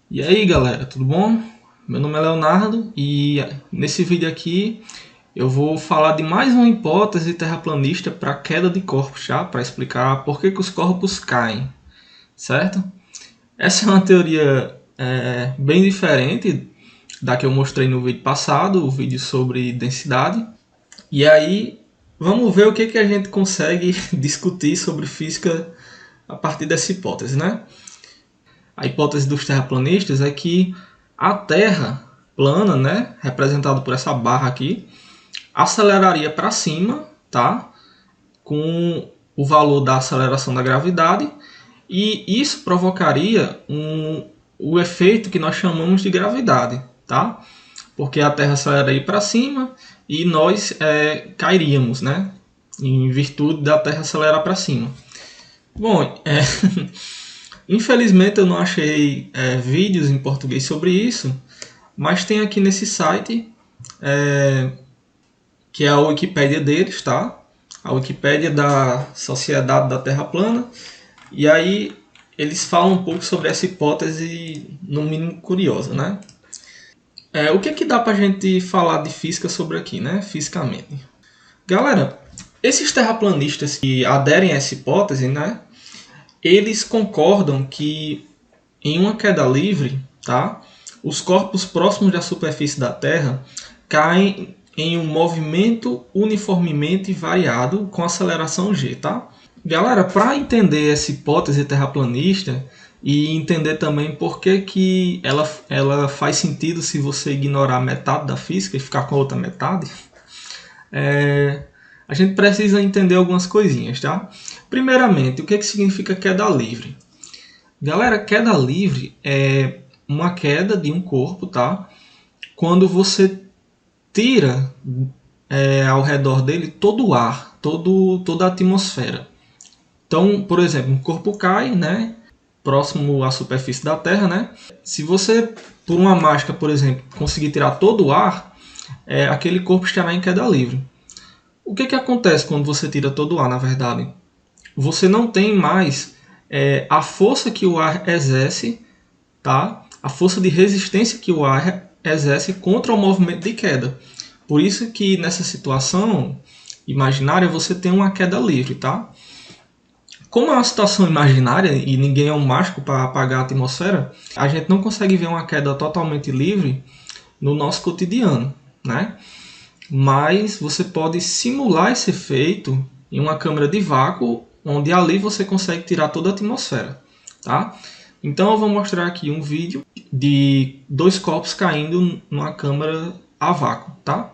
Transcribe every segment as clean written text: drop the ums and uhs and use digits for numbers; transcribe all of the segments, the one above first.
E aí galera, tudo bom? Meu nome é Leonardo e nesse vídeo aqui eu vou falar de mais uma hipótese terraplanista para queda de corpos, tá? Para explicar por que os corpos caem, certo? Essa é uma teoria bem diferente da que eu mostrei no vídeo passado, o vídeo sobre densidade. E aí vamos ver o que a gente consegue discutir sobre física a partir dessa hipótese, né? A hipótese dos terraplanistas é que a Terra plana, né, representado por essa barra aqui, aceleraria para cima, tá? Com o valor da aceleração da gravidade, e isso provocaria o efeito que nós chamamos de gravidade, tá? Porque a Terra aceleraria para cima e nós cairíamos, né? Em virtude da Terra acelerar para cima. Bom, infelizmente eu não achei vídeos em português sobre isso, mas tem aqui nesse site, que é a Wikipédia deles, tá? A Wikipédia da Sociedade da Terra Plana. E aí eles falam um pouco sobre essa hipótese, no mínimo curiosa, né? O que dá pra gente falar de física sobre aqui, né? Fisicamente. Galera, esses terraplanistas que aderem a essa hipótese, né? Eles concordam que em uma queda livre, tá? Os corpos próximos da superfície da Terra caem em um movimento uniformemente variado com aceleração g, tá? Galera, para entender essa hipótese terraplanista e entender também por que ela faz sentido se você ignorar metade da física e ficar com a outra metade, a gente precisa entender algumas coisinhas, tá? Primeiramente, o que significa queda livre? Galera, queda livre é uma queda de um corpo, tá? Quando você tira ao redor dele todo o ar, toda a atmosfera. Então, por exemplo, um corpo cai, né? Próximo à superfície da Terra, né? Se você, por uma mágica, por exemplo, conseguir tirar todo o ar, aquele corpo estará em queda livre. O que acontece quando você tira todo o ar, na verdade? Você não tem mais a força que o ar exerce, tá? A força de resistência que o ar exerce contra o movimento de queda. Por isso que nessa situação imaginária você tem uma queda livre, tá? Como é uma situação imaginária e ninguém é um mágico para apagar a atmosfera, a gente não consegue ver uma queda totalmente livre no nosso cotidiano, né? Mas você pode simular esse efeito em uma câmara de vácuo, onde ali você consegue tirar toda a atmosfera, tá? Então eu vou mostrar aqui um vídeo de dois corpos caindo numa câmara a vácuo, tá?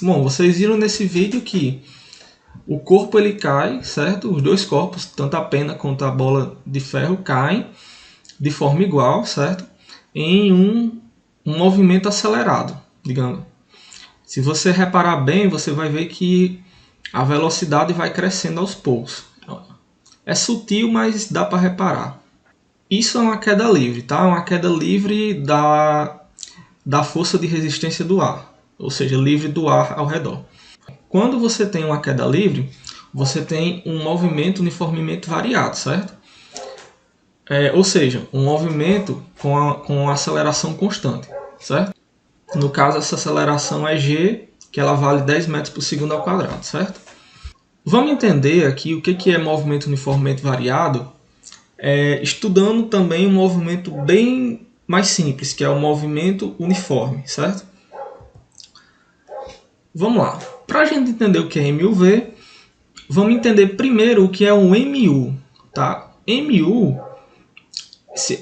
Bom, vocês viram nesse vídeo que o corpo ele cai, certo? Os dois corpos, tanto a pena quanto a bola de ferro, caem de forma igual, certo? Em um movimento acelerado, digamos. Se você reparar bem, você vai ver que a velocidade vai crescendo aos poucos. É sutil, mas dá para reparar. Isso é uma queda livre, tá? Uma queda livre da força de resistência do ar, ou seja, livre do ar ao redor. Quando você tem uma queda livre, você tem um movimento uniformemente variado, certo? Ou seja, um movimento com aceleração constante, certo? No caso, essa aceleração é g, que ela vale 10 metros por segundo ao quadrado, certo? Vamos entender aqui o que é movimento uniformemente variado, estudando também um movimento bem mais simples, que é o movimento uniforme, certo? Vamos lá. Para a gente entender o que é MUV, vamos entender primeiro o que é o MU, tá? MU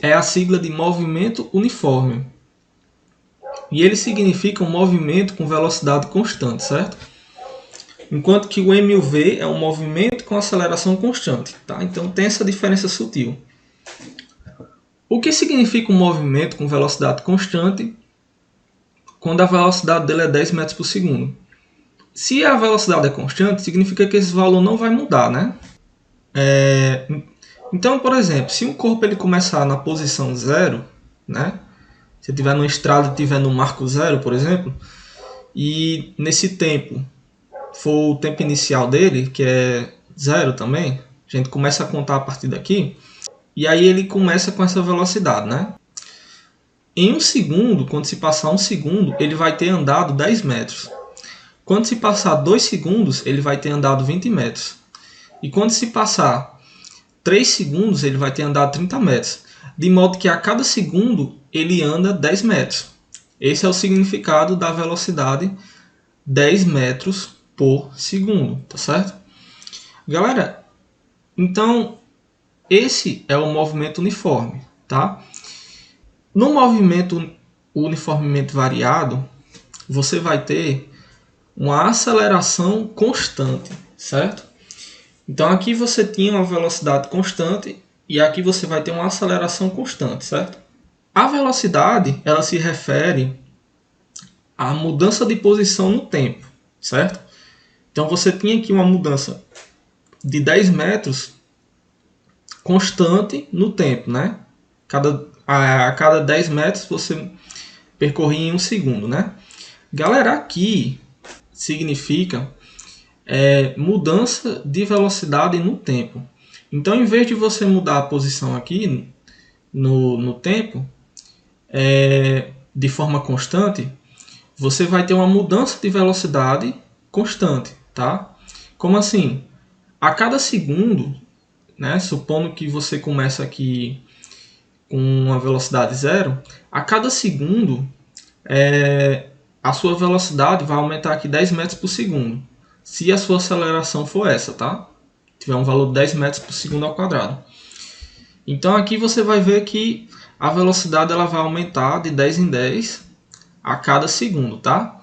é a sigla de movimento uniforme. E ele significa um movimento com velocidade constante, certo? enquanto que o MUV é um movimento com aceleração constante, tá? Então tem essa diferença sutil. O que significa um movimento com velocidade constante quando a velocidade dele é 10 metros por segundo? Se a velocidade é constante, significa que esse valor não vai mudar, né? Então, por exemplo, se um corpo ele começar na posição 0, né? Se eu estiver numa estrada e estiver no marco 0, por exemplo, e nesse tempo for o tempo inicial dele, que é 0 também, a gente começa a contar a partir daqui, e aí ele começa com essa velocidade, né? Em um segundo, quando se passar um segundo, ele vai ter andado 10 metros. Quando se passar 2 segundos, ele vai ter andado 20 metros. E quando se passar 3 segundos, ele vai ter andado 30 metros. De modo que a cada segundo, ele anda 10 metros. Esse é o significado da velocidade 10 metros por segundo, tá certo? Galera, então esse é o movimento uniforme, tá? No movimento uniformemente variado, você vai ter uma aceleração constante, certo? Então aqui você tinha uma velocidade constante e aqui você vai ter uma aceleração constante, certo? A velocidade, ela se refere à mudança de posição no tempo, certo? Então você tinha aqui uma mudança de 10 metros constante no tempo, né? A cada 10 metros você percorria em um segundo, né? Galera, aqui significa mudança de velocidade no tempo. Então, em vez de você mudar a posição aqui no tempo de forma constante, você vai ter uma mudança de velocidade constante, tá? Como assim? A cada segundo, né, supondo que você começa aqui com uma velocidade 0, a cada segundo a sua velocidade vai aumentar aqui 10 metros por segundo, se a sua aceleração for essa, tá? Tiver um valor de 10 metros por segundo ao quadrado. Então aqui você vai ver que a velocidade ela vai aumentar de 10 em 10 a cada segundo, tá?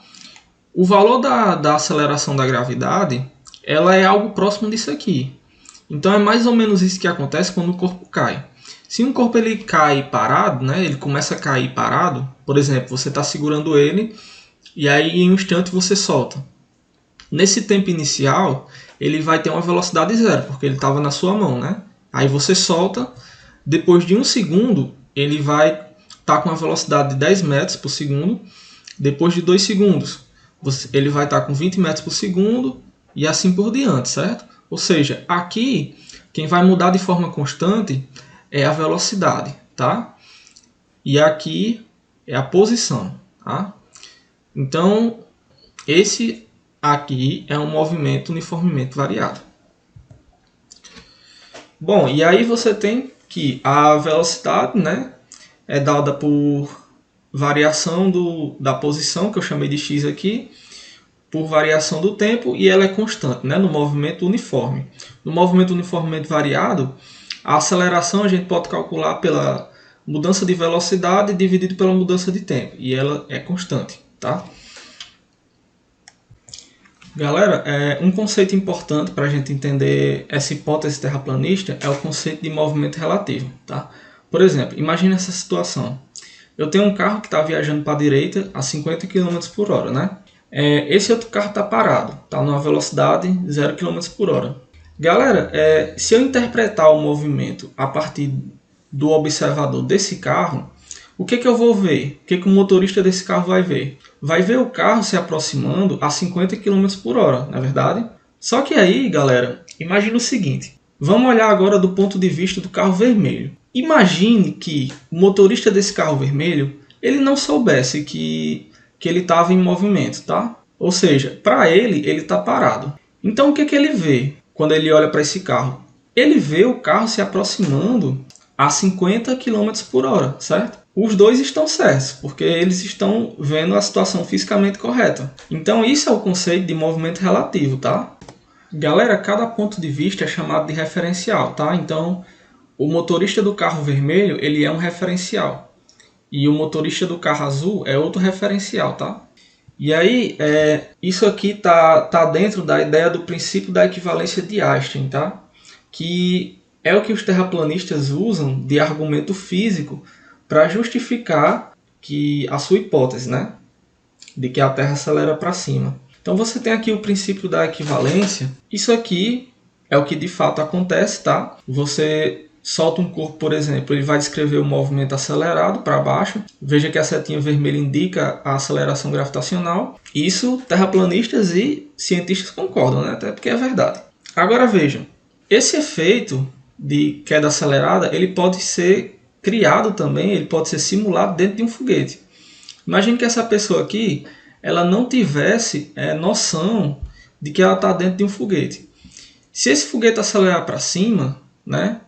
O valor da aceleração da gravidade, ela é algo próximo disso aqui. Então é mais ou menos isso que acontece quando o corpo cai. Se um corpo ele cai parado, né, ele começa a cair parado, por exemplo, você está segurando ele e aí em um instante você solta. Nesse tempo inicial, ele vai ter uma velocidade 0, porque ele estava na sua mão, né? Aí você solta, depois de um segundo, ele vai estar com uma velocidade de 10 metros por segundo. Depois de 2 segundos, ele vai estar com 20 metros por segundo e assim por diante, certo? Ou seja, aqui, quem vai mudar de forma constante é a velocidade, tá? E aqui é a posição, tá? Então, esse aqui é um movimento uniformemente variado. Bom, e aí você tem que a velocidade, né, é dada por variação da posição, que eu chamei de x aqui, por variação do tempo, e ela é constante, né, no movimento uniforme. No movimento uniformemente variado, a aceleração a gente pode calcular pela mudança de velocidade dividido pela mudança de tempo, e ela é constante, tá? Galera, um conceito importante para a gente entender essa hipótese terraplanista é o conceito de movimento relativo, tá? Por exemplo, imagine essa situação. Eu tenho um carro que está viajando para a direita a 50 km por hora, né? Esse outro carro está parado, está numa velocidade 0 km por hora. Galera, se eu interpretar o movimento a partir do observador desse carro, o que eu vou ver? O que o motorista desse carro vai ver? Vai ver o carro se aproximando a 50 km por hora, não é verdade? Só que aí, galera, imagine o seguinte. Vamos olhar agora do ponto de vista do carro vermelho. Imagine que o motorista desse carro vermelho, ele não soubesse que ele estava em movimento, tá? Ou seja, para ele está parado. Então o que ele vê quando ele olha para esse carro? Ele vê o carro se aproximando a 50 km por hora, certo? Os dois estão certos, porque eles estão vendo a situação fisicamente correta. Então isso é o conceito de movimento relativo, tá? Galera, cada ponto de vista é chamado de referencial, tá? Então, o motorista do carro vermelho, ele é um referencial. E o motorista do carro azul é outro referencial, tá? E aí, isso aqui tá dentro da ideia do princípio da equivalência de Einstein, tá? Que é o que os terraplanistas usam de argumento físico para justificar que a sua hipótese, né? De que a Terra acelera para cima. Então você tem aqui o princípio da equivalência. Isso aqui é o que de fato acontece, tá? Você solta um corpo, por exemplo, ele vai descrever o movimento acelerado para baixo. Veja que a setinha vermelha indica a aceleração gravitacional. Isso terraplanistas e cientistas concordam, né? Até porque é verdade. Agora vejam, esse efeito de queda acelerada, ele pode ser criado também, ele pode ser simulado dentro de um foguete. Imagine que essa pessoa aqui, ela não tivesse noção de que ela está dentro de um foguete. Se esse foguete acelerar para cima, né,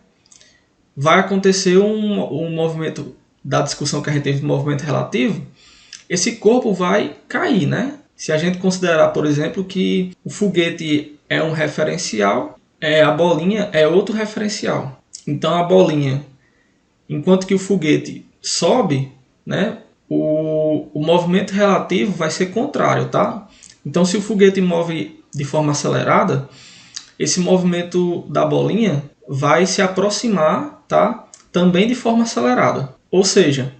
vai acontecer um movimento da discussão que a gente teve do movimento relativo, esse corpo vai cair, né? Se a gente considerar, por exemplo, que o foguete é um referencial, a bolinha é outro referencial. Então a bolinha, enquanto que o foguete sobe, né, o movimento relativo vai ser contrário, tá? Então se o foguete move de forma acelerada, esse movimento da bolinha vai se aproximar, tá? Também de forma acelerada. Ou seja,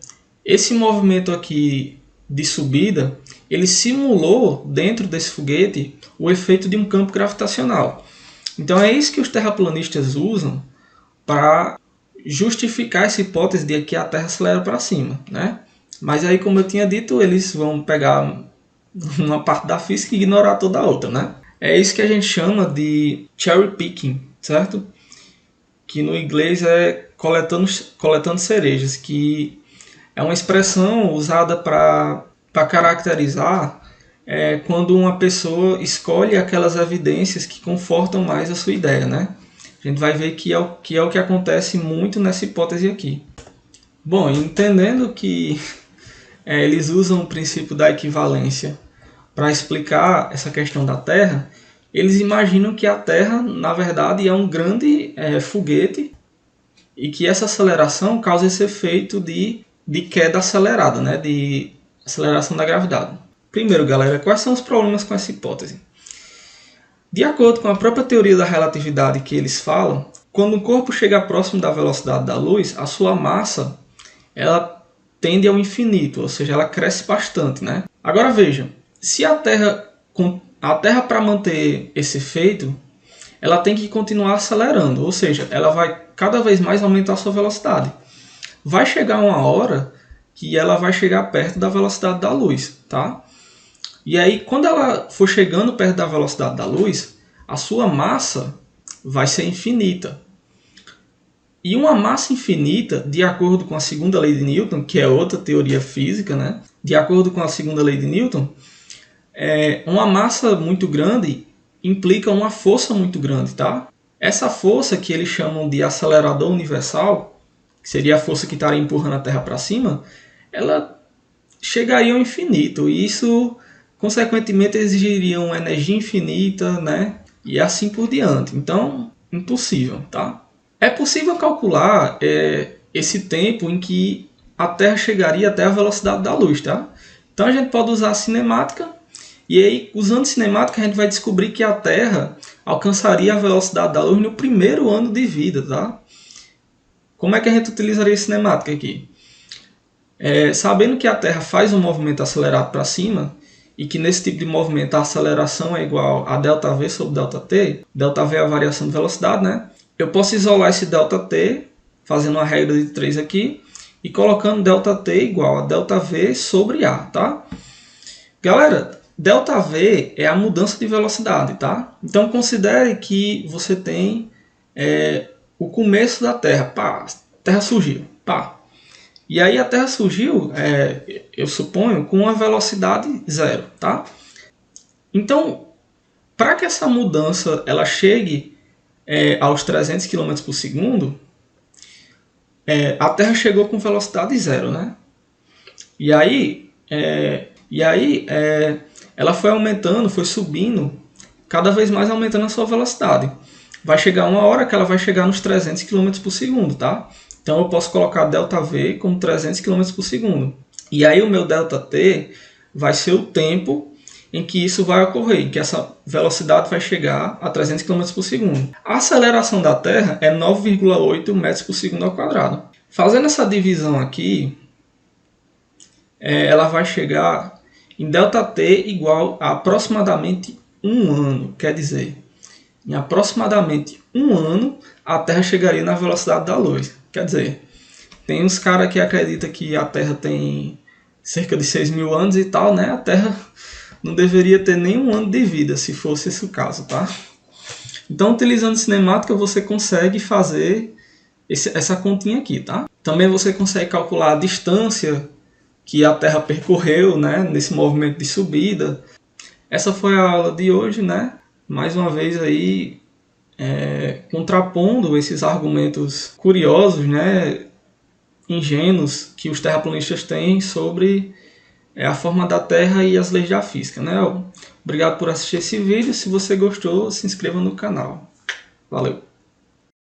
esse movimento aqui de subida, ele simulou dentro desse foguete o efeito de um campo gravitacional. Então é isso que os terraplanistas usam para justificar essa hipótese de que a Terra acelera para cima, né? Mas aí, como eu tinha dito, eles vão pegar uma parte da física e ignorar toda a outra, né? É isso que a gente chama de cherry picking, certo? Que no inglês é coletando cerejas, que é uma expressão usada para caracterizar quando uma pessoa escolhe aquelas evidências que confortam mais a sua ideia, né? A gente vai ver que é o que acontece muito nessa hipótese aqui. Bom, entendendo que eles usam o princípio da equivalência para explicar essa questão da Terra, eles imaginam que a Terra, na verdade, é um grande foguete e que essa aceleração causa esse efeito de queda acelerada, né? De aceleração da gravidade. Primeiro, galera, quais são os problemas com essa hipótese? De acordo com a própria teoria da relatividade que eles falam, quando um corpo chega próximo da velocidade da luz, a sua massa ela tende ao infinito, ou seja, ela cresce bastante, né? Agora vejam, se a Terra para manter esse efeito, ela tem que continuar acelerando, ou seja, ela vai cada vez mais aumentar a sua velocidade. Vai chegar uma hora que ela vai chegar perto da velocidade da luz, tá? E aí, quando ela for chegando perto da velocidade da luz, a sua massa vai ser infinita. E uma massa infinita, de acordo com a segunda lei de Newton, que é outra teoria física, né? De acordo com a segunda lei de Newton, uma massa muito grande implica uma força muito grande, tá? Essa força que eles chamam de acelerador universal, que seria a força que estaria empurrando a Terra para cima, ela chegaria ao infinito. E isso, consequentemente, exigiria uma energia infinita, né? E assim por diante. Então, impossível, tá? É possível calcular esse tempo em que a Terra chegaria até a velocidade da luz, tá? Então a gente pode usar a cinemática, e aí, usando cinemática, a gente vai descobrir que a Terra alcançaria a velocidade da luz no primeiro ano de vida, tá? Como é que a gente utilizaria a cinemática aqui? Sabendo que a Terra faz um movimento acelerado para cima, e que nesse tipo de movimento a aceleração é igual a ΔV sobre ΔT, ΔV é a variação de velocidade, né? Eu posso isolar esse ΔT, fazendo uma regra de 3 aqui, e colocando ΔT igual a ΔV sobre A, tá? Galera, ΔV é a mudança de velocidade, tá? Então considere que você tem o começo da Terra. Pá, a Terra surgiu. Pá. E aí a Terra surgiu, eu suponho, com uma velocidade zero, tá? Então, para que essa mudança ela chegue aos 300 km por segundo, a Terra chegou com velocidade zero, né? E aí ela foi aumentando, foi subindo, cada vez mais aumentando a sua velocidade. Vai chegar uma hora que ela vai chegar nos 300 km por segundo, tá? Então eu posso colocar ΔV como 300 km por segundo. E aí o meu ΔT vai ser o tempo em que isso vai ocorrer, em que essa velocidade vai chegar a 300 km por segundo. A aceleração da Terra é 9,8 metros por segundo ao quadrado. Fazendo essa divisão aqui, ela vai chegar em ΔT igual a aproximadamente 1 ano. Quer dizer, em aproximadamente 1 ano, a Terra chegaria na velocidade da luz. Quer dizer, tem uns caras que acreditam que a Terra tem cerca de 6.000 anos e tal, né? A Terra não deveria ter nenhum ano de vida, se fosse esse o caso, tá? Então, utilizando cinemática, você consegue fazer essa continha aqui, tá? Também você consegue calcular a distância que a Terra percorreu, né, nesse movimento de subida. Essa foi a aula de hoje, né? Mais uma vez aí, contrapondo esses argumentos curiosos, né, ingênuos que os terraplanistas têm sobre a forma da Terra e as leis da física, né? Obrigado por assistir esse vídeo. Se você gostou, se inscreva no canal. Valeu!